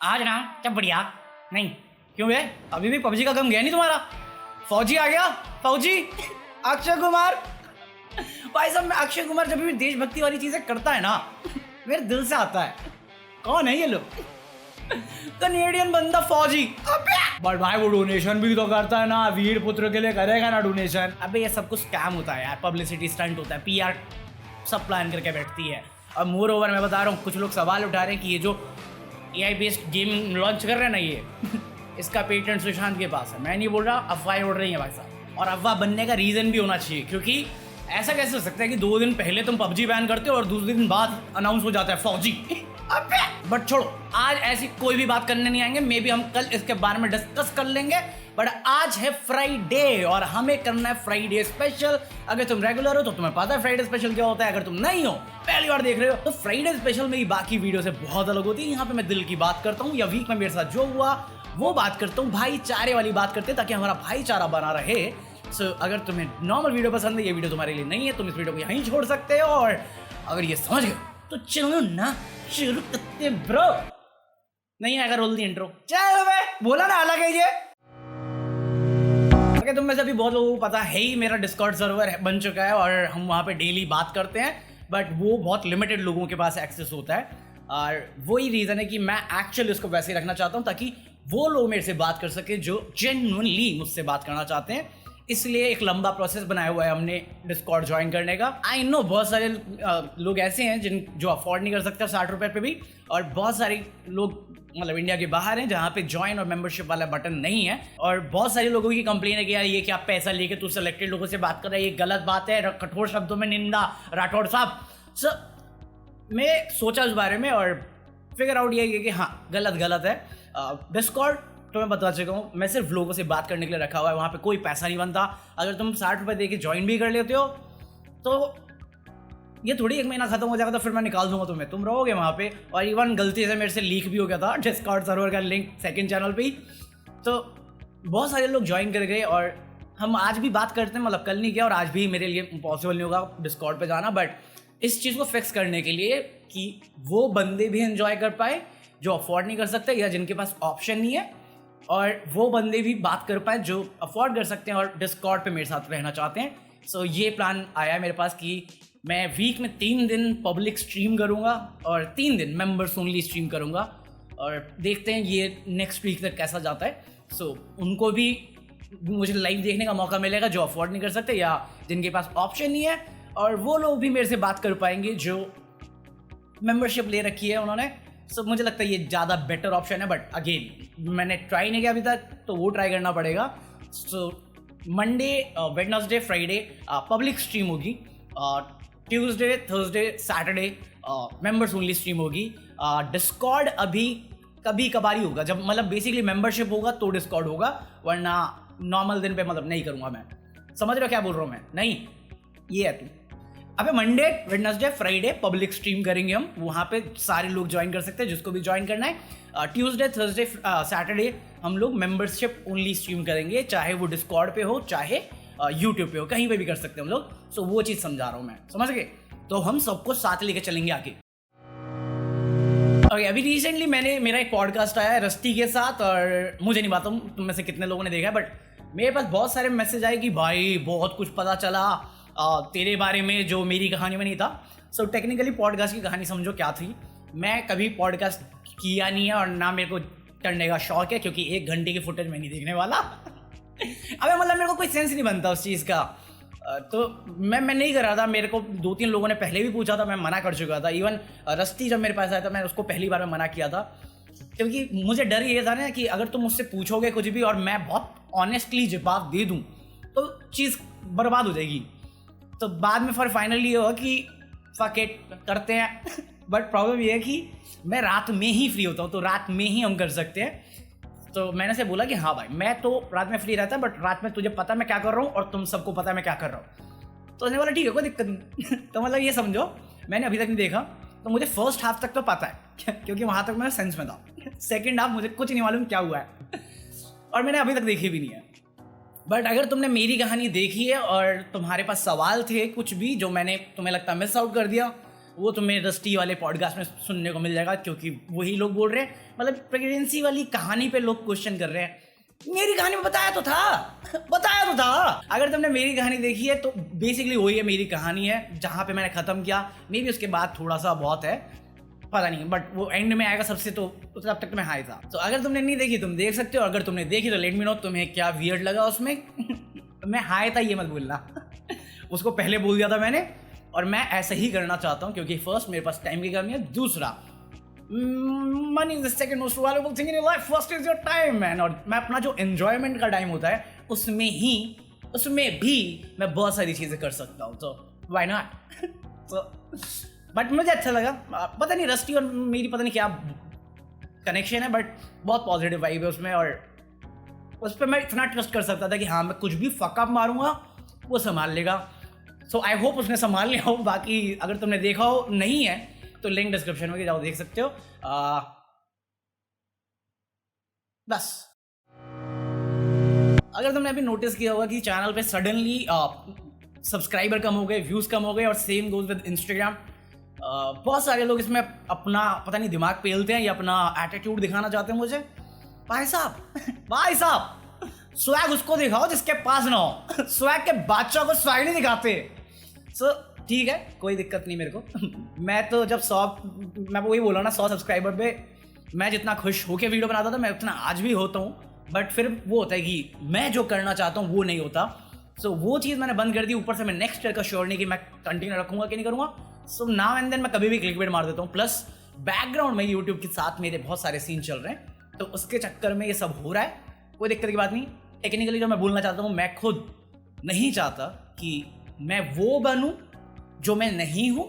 आज ना जब बढ़िया नहीं। क्यों बे, अभी भी पबजी का गम गया नहीं तुम्हारा? फौजी आ गया, फौजी अक्षय कुमार। भाई साहब, मैं अक्षय कुमार जब भी देशभक्ति वाली चीजें करता है ना, मेरे दिल से आता है। कौन है ये लोग? कनेडियन बंदा फौजी। बट भाई वो डोनेशन भी तो करता है ना, वीर पुत्र के लिए करेगा ना डोनेशन। अबे ये सब कुछ स्कैम होता है यार, पब्लिसिटी स्टंट होता है, पीआर सब प्लान करके बैठती है। और मोर ओवर मैं बता रहा हूँ, कुछ लोग सवाल उठा रहे हैं कि ये जो AI बेस्ड गेम लॉन्च कर रहे हैं ना, ये इसका पेटेंट सुशांत के पास है। मैं नहीं बोल रहा, अफवाहें उड़ रही हैं भाई साहब। और अफवाह बनने का रीज़न भी होना चाहिए, क्योंकि ऐसा कैसे हो सकता है कि 2 दिन पहले तुम पबजी बैन करते हो और दूसरे दिन बाद अनाउंस हो जाता है फौजी। बट छोड़ो, आज ऐसी कोई भी बात करने नहीं आएंगे। मे बी हम कल इसके बारे में डिस्कस कर लेंगे। बट आज है फ्राइडे और हमें करना है फ्राइडे स्पेशल। अगर तुम रेगुलर हो तो तुम्हें पता है फ्राइडे स्पेशल क्या होता है। अगर तुम नहीं हो, पहली बार देख रहे हो, तो फ्राइडे स्पेशल मेरी बाकी वीडियो से बहुत अलग होती है। यहाँ पे मैं दिल की बात करता हूँ, या वीक में मेरे साथ जो हुआ वो बात करता हूँ, भाईचारे वाली बात करते हैं, ताकि हमारा भाईचारा बना रहे। सो अगर तुम्हें नॉर्मल वीडियो पसंद है, ये वीडियो तुम्हारे लिए नहीं है, तुम इस वीडियो को यहीं छोड़ सकते हो। और अगर ये समझ गए तो चलो ना शुरू करते ब्रो। नहीं आएगा रोल दी इंट्रो, चलो बे, बोला ना अलग है ये। अगर तुम में से अभी बहुत लोगों को पता है ही, मेरा डिस्कॉर्ड सर्वर बन चुका है और हम वहाँ पे डेली बात करते हैं। बट वो बहुत लिमिटेड लोगों के पास एक्सेस होता है, और वही रीज़न है कि मैं एक्चुअली उसको वैसे ही रखना चाहता हूँ, ताकि वो लोग मेरे से बात कर सके जो जेन्युइनली मुझसे बात करना चाहते हैं। इसलिए एक लंबा प्रोसेस बनाया हुआ है हमने डिस्कॉर्ड ज्वाइन करने का। आई नो बहुत सारे लोग ऐसे हैं जो अफोर्ड नहीं कर सकते 60 रुपये पे भी, और बहुत सारे लोग मतलब इंडिया के बाहर हैं जहाँ पे ज्वाइन और मेंबरशिप वाला बटन नहीं है। और बहुत सारे लोगों की कंप्लेन है कि यार ये क्या पैसा लेके तू सेलेक्टेड लोगों से बात कर रहा है, ये गलत बात है, कठोर शब्दों में निंदा राठौड़ साहब। सर मैं सोचा उस बारे में और फिगर आउट ये कि हाँ गलत है। डिस्कॉर्ड तो मैं बता चुका हूँ, मैं सिर्फ लोगों से बात करने के लिए रखा हुआ है। वहाँ पे कोई पैसा नहीं बनता। अगर तुम 60 रुपये दे के ज्वाइन भी कर लेते हो तो ये थोड़ी 1 महीना खत्म हो जाएगा तो फिर मैं निकाल दूंगा तुम्हें, तुम रहोगे वहाँ पे। और इवन गलती से मेरे से लीक भी हो गया था डिस्कॉर्ड सर्वर का लिंक सेकंड चैनल पे ही। तो बहुत सारे लोग ज्वाइन कर गए और हम आज भी बात करते हैं, मतलब कल नहीं किया और आज भी मेरे लिए पॉसिबल नहीं होगा डिस्कॉर्ड पे जाना। बट इस चीज़ को फिक्स करने के लिए कि वो बंदे भी एंजॉय कर पाए जो अफोर्ड नहीं कर सकते या जिनके पास ऑप्शन नहीं है, और वो बंदे भी बात कर पाए जो अफोर्ड कर सकते हैं और डिस्कॉर्ड पे मेरे साथ रहना चाहते हैं। सो ये प्लान आया है मेरे पास कि मैं वीक में 3 दिन पब्लिक स्ट्रीम करूँगा और 3 दिन मेंबर्स ओनली स्ट्रीम करूँगा, और देखते हैं ये नेक्स्ट वीक तक कैसा जाता है। सो उनको भी मुझे लाइव देखने का मौका मिलेगा जो अफोर्ड नहीं कर सकते या जिनके पास ऑप्शन नहीं है, और वो लोग भी मेरे से बात कर पाएंगे जो मेंबरशिप ले रखी है उन्होंने। सो मुझे लगता है ये ज़्यादा बेटर ऑप्शन है। बट अगेन मैंने ट्राई नहीं किया अभी तक, तो वो ट्राई करना पड़ेगा। So Monday, Wednesday, Friday public stream होगी, Tuesday, Thursday, Saturday members only stream होगी। डिस्कॉर्ड अभी कभी कभार ही होगा, जब मतलब बेसिकली मेंबरशिप होगा तो डिस्कॉर्ड होगा, वरना नॉर्मल दिन पे मतलब नहीं करूँगा मैं। समझ रहे हो क्या बोल रहा हूँ मैं? नहीं, ये है तू। अबे Monday, Wednesday, Friday public stream करेंगे हम, वहाँ पे सारे लोग ज्वाइन कर सकते हैं जिसको भी ज्वाइन करना है। ट्यूसडे, थर्सडे, सैटरडे हम लोग मेंबरशिप ओनली स्ट्रीम करेंगे, चाहे वो डिस्कॉर्ड पे हो चाहे यूट्यूब पे हो, कहीं पे भी कर सकते हैं हम लोग। सो वो चीज़ समझा रहा हूँ मैं, समझ गए? तो हम सबको साथ लेके चलेंगे आगे। ओके, अभी रिसेंटली मेरा एक पॉडकास्ट आया है रस्टी के साथ, और मुझे नहीं मालूम तुम में से कितने लोगों ने देखा है, बट मेरे पास बहुत सारे मैसेज आए कि भाई बहुत कुछ पता चला तेरे बारे में जो मेरी कहानी में नहीं था। सो टेक्निकली पॉडकास्ट की कहानी समझो क्या थी। मैं कभी पॉडकास्ट किया नहीं है और ना मेरे को करने का शौक है, क्योंकि 1 घंटे की फुटेज मैं नहीं देखने वाला। अबे मतलब मेरे को कोई सेंस नहीं बनता उस चीज़ का, तो मैं नहीं कर रहा था। मेरे को 2-3 लोगों ने पहले भी पूछा था, मैं मना कर चुका था। इवन रस्टी जब मेरे पास आया था, मैं उसको पहली बार में मना किया था, क्योंकि मुझे डर ये था ना कि अगर तुम मुझसे पूछोगे कुछ भी और मैं बहुत ऑनेस्टली जवाब दे दूँ तो चीज़ बर्बाद हो जाएगी। तो बाद में फिर फाइनली ये हुआ कि फक इट करते हैं। बट प्रॉब्लम ये है कि मैं रात में ही फ्री होता हूँ, तो रात में ही हम कर सकते हैं। तो मैंने से बोला कि हाँ भाई, मैं तो रात में फ्री रहता, बट रात में तुझे पता मैं क्या कर रहा हूँ और तुम सबको पता मैं क्या कर रहा हूँ। तो उसने बोला ठीक है, कोई दिक्कत नहीं। तो मतलब ये समझो, मैंने अभी तक नहीं देखा, तो मुझे फर्स्ट हाफ तक तो पता है क्योंकि वहाँ तक मैं सेंस में था। सेकेंड हाफ मुझे कुछ नहीं मालूम क्या हुआ है, और मैंने अभी तक देखी भी नहीं है। बट अगर तुमने मेरी कहानी देखी है और तुम्हारे पास सवाल थे कुछ भी जो मैंने तुम्हें लगता है मिस आउट कर दिया, वो तुम्हें रस्टी वाले पॉडकास्ट में सुनने को मिल जाएगा, क्योंकि वही लोग बोल रहे हैं। मतलब प्रेगनेंसी वाली कहानी पे लोग क्वेश्चन कर रहे हैं। मेरी कहानी में बताया तो था। अगर तुमने मेरी कहानी देखी है तो बेसिकली वही है, मेरी कहानी है जहाँ पे मैंने ख़त्म किया। मे भी उसके बाद थोड़ा सा बहुत है, पता नहीं, बट वो एंड में आएगा सबसे, तो तब तक मैं हाई था। तो अगर तुमने नहीं देखी तुम देख सकते हो, अगर तुमने देखी तो लेट मी नो तुम्हें क्या वियर्ड लगा उसमें। मैं हाई था ये मत भूलना। उसको पहले बोल दिया था मैंने, और मैं ऐसा ही करना चाहता हूँ, क्योंकि फर्स्ट मेरे पास टाइम की कमी है, दूसरा money is the second most valuable thing in your life, first is your time man. और मैं अपना जो एंजॉयमेंट का टाइम होता है उसमें भी मैं बहुत सारी चीज़ें कर सकता हूँ, तो व्हाई नॉट। तो बट मुझे अच्छा लगा। पता नहीं रस्टी और मेरी पता नहीं क्या कनेक्शन है, बट बहुत पॉजिटिव वाइब है उसमें, और उस पर मैं इतना ट्रस्ट कर सकता था कि हाँ मैं कुछ भी फकअप मारूंगा वो संभाल लेगा। सो आई होप उसने संभाल लिया हो। बाकी अगर तुमने देखा हो नहीं है तो लिंक डिस्क्रिप्शन में जाओ देख सकते हो। बस अगर तुमने अभी नोटिस किया होगा कि चैनल पे सडनली सब्सक्राइबर कम हो गए, व्यूज़ कम हो गए, और सेम गोज विद इंस्टाग्राम। बहुत सारे लोग इसमें अपना पता नहीं दिमाग पेलते हैं या अपना एटीट्यूड दिखाना चाहते हैं मुझे। भाई साहब स्वैग उसको दिखाओ जिसके पास ना हो। स्वैग के बादशाह को स्वैग नहीं दिखाते। सो ठीक है, कोई दिक्कत नहीं मेरे को। मैं तो जब मैं वही बोला ना, 100 सब्सक्राइबर पे मैं जितना खुश होकर वीडियो बनाता था मैं उतना आज भी होता हूँ, बट फिर वो होता है कि मैं जो करना चाहता हूँ वो नहीं होता। सो वो चीज़ मैंने बंद कर दी। ऊपर से मैं नेक्स्ट ईयर का श्योर नहीं कि मैं कंटिन्यू रखूंगा कि नहीं करूँगा। सो नाउ एंड देन मैं कभी भी क्लिकबेट मार देता हूँ। प्लस बैकग्राउंड में यूट्यूब के साथ मेरे बहुत सारे सीन चल रहे हैं, तो उसके चक्कर में ये सब हो रहा है। कोई दिक्कत की बात नहीं। टेक्निकली जो मैं बोलना चाहता हूँ, मैं खुद नहीं चाहता कि मैं वो बनूँ जो मैं नहीं हूँ,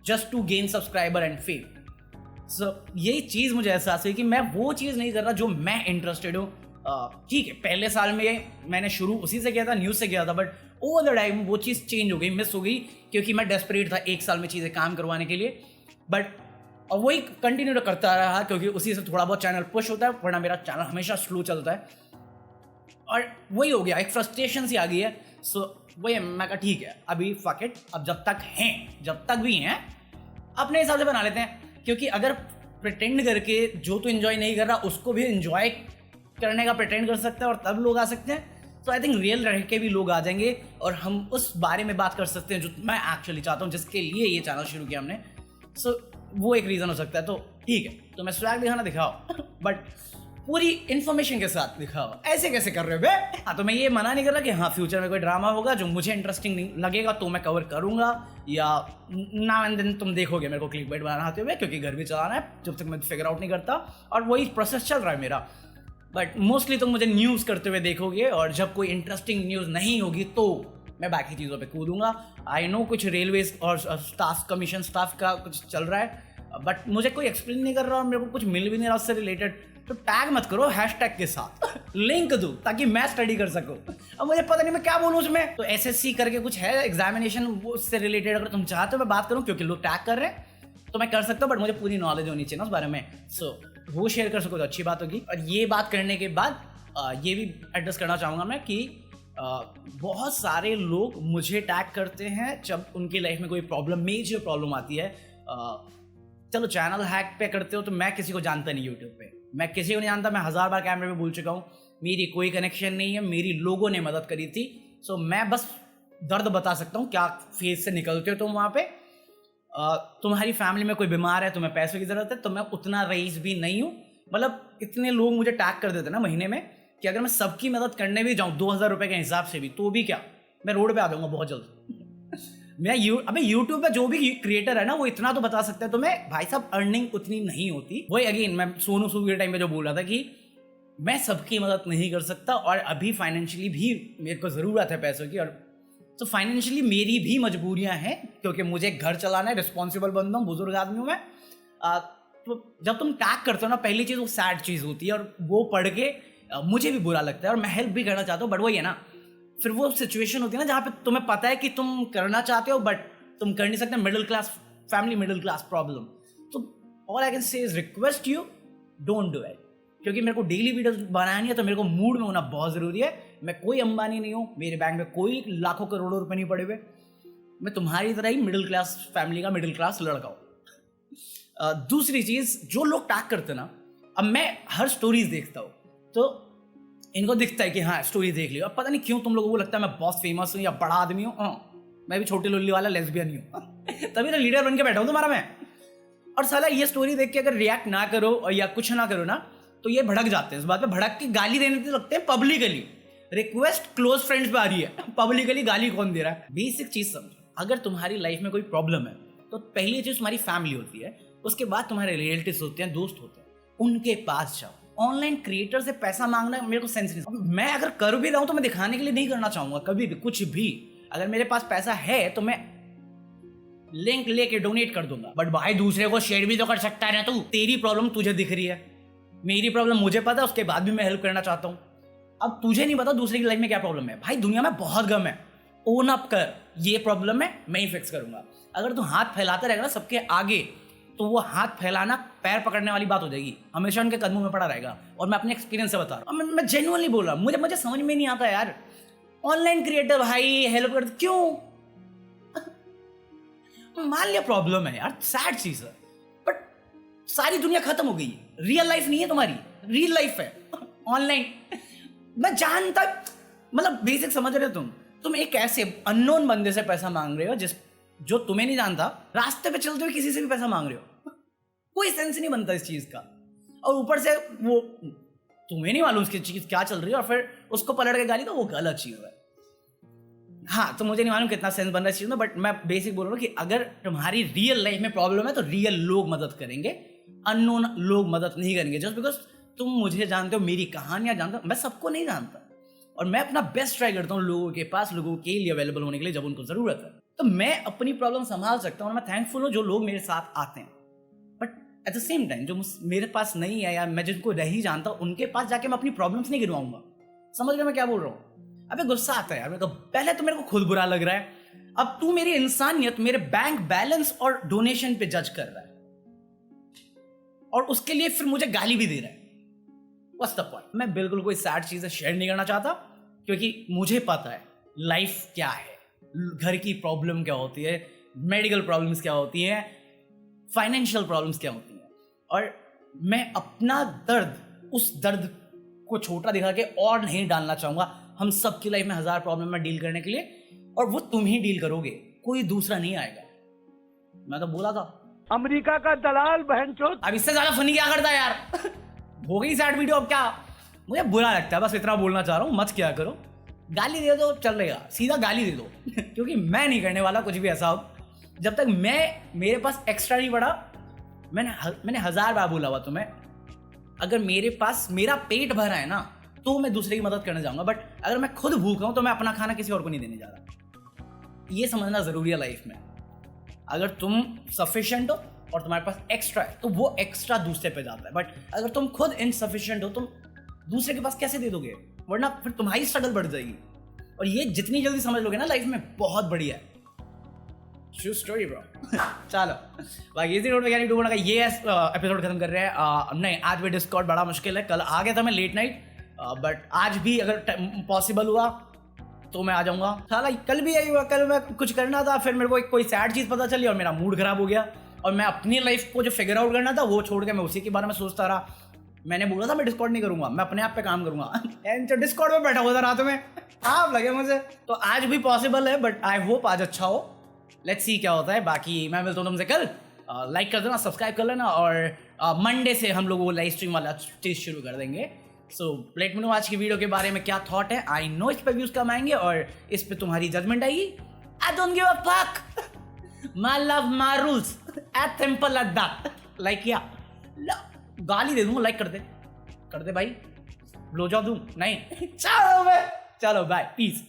just to gain subscriber and fame. So यही चीज़ मुझे एहसास हुई कि मैं वो चीज़ नहीं कर रहा जो मैं इंटरेस्टेड हूँ। ठीक है, पहले साल में मैंने शुरू उसी से किया था, न्यूज़ से किया था, बट ओवर द टाइम वो चीज़ चेंज हो गई, मिस हो गई, क्योंकि मैं डेस्परेट था 1 साल में चीज़ें काम करवाने के लिए। बट और वही कंटिन्यू करता रहा, क्योंकि उसी से थोड़ा बहुत चैनल पुश होता है, वरना मेरा चैनल हमेशा स्लो चलता है। और वही हो गया, एक फ्रस्ट्रेशन सी आ गई है। सो वही मैं कहा ठीक है, अभी फक इट, अब जब तक भी हैं अपने हिसाब से बना लेते हैं। क्योंकि अगर प्रिटेंड करके जो तो एंजॉय नहीं कर रहा उसको भी एंजॉय करने का प्रिटेंड कर सकते हैं और तब लोग आ सकते हैं, तो आई थिंक रियल रह के भी लोग आ जाएंगे और हम उस बारे में बात कर सकते हैं जो मैं एक्चुअली चाहता हूँ, जिसके लिए ये चैनल शुरू किया हमने। सो वो एक रीज़न हो सकता है। तो ठीक है, तो मैं स्वैग दिखाना दिखाओ, बट पूरी इन्फॉर्मेशन के साथ दिखाओ। ऐसे कैसे कर रहे हो बे? हाँ, तो मैं ये मना नहीं कर रहा कि हाँ फ्यूचर में कोई ड्रामा होगा जो मुझे इंटरेस्टिंग नहीं लगेगा तो मैं कवर करूँगा, या नाउ एंड देन तुम देखोगे मेरे को क्लिकबेट बनाना आते हुए, क्योंकि घर भी चलाना है जब तक मैं फिगर आउट नहीं करता, और वही प्रोसेस चल रहा है मेरा। बट मोस्टली तुम मुझे न्यूज़ करते हुए देखोगे, और जब कोई इंटरेस्टिंग न्यूज़ नहीं होगी तो मैं बाकी चीज़ों पे कूदूंगा। आई नो कुछ रेलवेज और स्टाफ कमीशन स्टाफ का कुछ चल रहा है, बट मुझे कोई एक्सप्लेन नहीं कर रहा और मेरे को कुछ मिल भी नहीं रहा उससे रिलेटेड, तो टैग मत करो हैशटैग के साथ, लिंक दो ताकि मैं स्टडी कर सकूं। अब मुझे पता नहीं मैं क्या बोलूँ उसमें। तो एसएससी करके कुछ है एग्जामिनेशन, वो उससे रिलेटेड अगर तुम चाहते हो मैं बात करूँ, क्योंकि लोग टैग कर रहे हैं तो मैं कर सकता हूँ, बट मुझे पूरी नॉलेज होनी चाहिए ना उस बारे में। सो वो शेयर कर सको तो अच्छी बात होगी। और ये बात करने के बाद ये भी एड्रेस करना चाहूँगा मैं कि बहुत सारे लोग मुझे टैग करते हैं जब उनकी लाइफ में कोई प्रॉब्लम, मेजर प्रॉब्लम आती है। चलो चैनल हैक पे करते हो तो मैं किसी को जानता नहीं यूट्यूब पे, मैं किसी को नहीं जानता, मैं 1000 बार कैमरे पे बोल चुका हूँ, मेरी कोई कनेक्शन नहीं है, मेरी लोगों ने मदद करी थी। सो मैं बस दर्द बता सकता हूँ क्या फेज से निकलते हो तुम वहाँ पे। तुम्हारी फैमिली में कोई बीमार है, तुम्हें पैसों की ज़रूरत है, तो मैं उतना रईस भी नहीं हूँ। मतलब इतने लोग मुझे टैग कर देते ना महीने में कि अगर मैं सबकी मदद करने भी जाऊँ 2000 रुपये के हिसाब से भी, तो भी क्या मैं रोड पे आ जाऊँगा बहुत जल्द। मैं अबे यूट्यूब पे जो भी क्रिएटर है ना वो इतना तो बता सकता है तुम्हें, भाई साहब अर्निंग उतनी नहीं होती। वही अगेन मैं सोनू सूद के टाइम पे जो बोल रहा था कि मैं सबकी मदद नहीं कर सकता, और अभी फाइनेंशियली भी मेरे को ज़रूरत है पैसों की, और तो फाइनेंशियली मेरी भी मजबूरियां हैं, क्योंकि मुझे घर चलाना है, रिस्पॉन्सिबल बनता हूँ, बुजुर्ग आदमी हूँ मैं। तो जब तुम टैग करते हो ना, पहली चीज़ वो सैड चीज़ होती है, और वो पढ़ के मुझे भी बुरा लगता है, और मैं हेल्प भी करना चाहता हूँ, बट वही है ना, फिर वो सिचुएशन होती है ना जहाँ पे तुम्हें पता है कि तुम करना चाहते हो बट तुम कर नहीं सकते, middle class family, middle class problem. तो all I can say is request you don't do it, क्योंकि मेरे को डेली वीडियोस बनानी है, तो मेरे को मूड में होना बहुत ज़रूरी है। मैं कोई अंबानी नहीं हूँ, मेरे बैंक में कोई लाखों करोड़ों रुपए नहीं पड़े हुए, मैं तुम्हारी तरह ही मिडिल क्लास फैमिली का मिडिल क्लास लड़का हूँ। दूसरी चीज़, जो लोग टैग करते ना, अब मैं हर स्टोरीज देखता हूँ तो इनको दिखता है कि हाँ स्टोरी देख लियो। अब पता नहीं क्यों तुम लोगों को लगता है मैं बहुत फेमस हूँ या बड़ा आदमी हूँ। मैं भी छोटी लोली वाला लेस्बियन ही हूँ तभी तो लीडर बन के बैठा हूँ तुम्हारा मैं। और साला ये स्टोरी देख के अगर रिएक्ट ना करो और या कुछ ना करो ना तो ये भड़क जाते हैं। इस बात पे भड़क के गाली देने तो लगते हैं पब्लिकली। रिक्वेस्ट क्लोज फ्रेंड्स पे आ रही है, पब्लिकली गाली कौन दे रहा है? बेसिक चीज समझो, अगर तुम्हारी लाइफ में कोई प्रॉब्लम है तो पहली चीज तुम्हारी फैमिली होती है, उसके बाद तुम्हारे रिलेटिव्स होते हैं, दोस्त होते हैं, उनके पास जाओ। ऑनलाइन क्रिएटर से पैसा मांगना मेरे को सेंस नहीं। मैं अगर कर भी रहा हूं तो मैं दिखाने के लिए नहीं करना चाहूंगा कभी भी कुछ भी। अगर मेरे पास पैसा है तो मैं लिंक लेके डोनेट कर दूंगा, बट भाई दूसरे को शेयर भी तो कर सकता है ना तू। तेरी प्रॉब्लम तुझे दिख रही है, मेरी प्रॉब्लम मुझे पता है, उसके बाद भी मैं हेल्प करना चाहता हूँ। अब तुझे नहीं पता दूसरे की लाइफ में क्या प्रॉब्लम है। भाई दुनिया में बहुत गम है, ओन अप कर, ये प्रॉब्लम है मैं ही फिक्स करूंगा। अगर तू हाथ फैलाता रहेगा ना सबके आगे तो वो हाथ फैलाना पैर पकड़ने वाली बात हो जाएगी, हमेशा उनके कदमों में पड़ा रहेगा। और मैं अपने एक्सपीरियंस से बता रहा हूँ, मैं जेन्युइनली बोल रहा हूँ, मुझे समझ में नहीं आता यार। ऑनलाइन क्रिएटर भाई हेल्प कर क्यों? मान लिया प्रॉब्लम है यार, सैड चीज है, बट सारी दुनिया खत्म हो गई है। रियल लाइफ नहीं है तुम्हारी, रियल लाइफ है ऑनलाइन। मैं जानता, मतलब बेसिक समझ रहे हो तुम एक ऐसे अननोन बंदे से पैसा मांग रहे हो जो तुम्हें नहीं जानता, रास्ते पे चलते हुए किसी से भी पैसा मांग रहे हो। कोई सेंस नहीं बनता इस चीज का। और ऊपर से वो तुम्हें नहीं मालूम उसकी चीज क्या चल रही है और फिर उसको पलट के गाली, तो वो गलत चीज है। हाँ, तो मुझे नहीं मालूम कितना सेंस बन रहा है इस चीज में, बट मैं बेसिक बोल रहा हूँ कि अगर तुम्हारी रियल लाइफ में प्रॉब्लम है तो रियल लोग मदद करेंगे, अननोन लोग मदद नहीं करेंगे। जस्ट बिकॉज तुम मुझे जानते हो, मेरी कहानियां जानते हो, मैं सबको नहीं जानता और मैं अपना बेस्ट ट्राई करता हूँ लोगों के पास, लोगों के लिए अवेलेबल होने के लिए जब उनको जरूरत है। तो मैं अपनी प्रॉब्लम संभाल सकता हूँ और मैं थैंकफुल हूँ जो लोग मेरे साथ आते हैं। But at the same time जो मेरे पास नहीं है या मैं जिनको नहीं जानता उनके पास जाके मैं अपनी प्रॉब्लम्स नहीं गिरवाऊंगा। समझ रहे मैं क्या बोल रहा हूँ? अबे गुस्सा आता है यार मेरे को। पहले तो मेरे को खुद बुरा लग रहा है, अब तू मेरी इंसानियत, मेरे बैंक बैलेंस और डोनेशन पे जज कर रहा है और उसके लिए फिर मुझे गाली भी दे रहा है। What's the point? मैं बिल्कुल कोई सैड चीजें शेयर नहीं करना चाहता क्योंकि मुझे पता है लाइफ क्या है, घर की प्रॉब्लम क्या होती है, मेडिकल प्रॉब्लम्स क्या होती हैं, फाइनेंशियल प्रॉब्लम्स क्या होती हैं। और मैं अपना दर्द, उस दर्द को छोटा दिखा के और नहीं डालना चाहूंगा। हम सबकी लाइफ में 1000 प्रॉब्लम में डील करने के लिए, और वो तुम ही डील करोगे, कोई दूसरा नहीं आएगा। मैं तो बोला था अमेरिका का दलाल बहनचोद। अब इससे ज्यादा फनी क्या करता है यार? हो गई सैड वीडियो, अब क्या? मुझे बुरा लगता है, बस इतना बोलना चाह रहा हूँ, मत क्या करो। गाली दे दो चल रहेगा, सीधा गाली दे दो क्योंकि मैं नहीं करने वाला कुछ भी ऐसा हो जब तक मेरे पास एक्स्ट्रा नहीं पड़ा। मैंने 1000 बार बोला हुआ तुम्हें, अगर मेरे पास मेरा पेट भरा है ना तो मैं दूसरे की मदद करने जाऊंगा, बट अगर मैं खुद भूखा हूं तो मैं अपना खाना किसी और को नहीं देने जा रहा। ये समझना जरूरी है लाइफ में। अगर तुम सफिशिएंट हो और तुम्हारे पास एक्स्ट्रा है तो वो एक्स्ट्रा दूसरे पे जाता है, बट अगर तुम खुद इनसफिशिएंट हो तुम दूसरे के पास कैसे दे दोगे? वरना फिर तुम्हारी स्ट्रगल बढ़ जाएगी। और ये जितनी जल्दी समझ लोगे ना लाइफ में, बहुत बढ़िया है। True story bro. चलो बाकी इसी नोट पे यानी डूबना का ये एपिसोड खत्म कर रहे हैं। नहीं, आज भी डिस्कॉर्ड बड़ा मुश्किल है। कल आ गया था मैं लेट नाइट, बट आज भी अगर पॉसिबल हुआ तो मैं आ जाऊंगा। साला कल भी यही हुआ, कल मैं कुछ करना था, फिर मेरे को कोई सैड चीज़ पता चली और मेरा मूड खराब हो गया और मैं अपनी लाइफ को जो फिगर आउट करना था वो छोड़ के मैं उसी के बारे में सोचता रहा। मैंने बोला था मैं डिस्कॉर्ड नहीं करूंगा, मैं अपने आप पे काम करूंगा। डिस्कॉर्ड में बैठा हुआ था रात में, आप लगे मुझे। तो आज भी पॉसिबल है, बट आई होप आज अच्छा हो। लेट्स सी क्या होता है। बाकी मैं मिलता हूँ तुमसे कल। लाइक कर देना, सब्सक्राइब कर लेना, और मंडे से हम लोग वो लाइव स्ट्रीम वाला चीज़ शुरू कर देंगे। सो लेट मी नो आज की वीडियो के बारे में क्या थॉट है। आई नो इस पे व्यूज कम आएंगे और इस पे तुम्हारी जजमेंट आएगी। I don't give a fuck, my love my rules, as simple as that. Like या गाली दे दूंगा, लाइक कर दे भाई, ब्लो जॉब दूं नहीं। चलो बाय, पीस।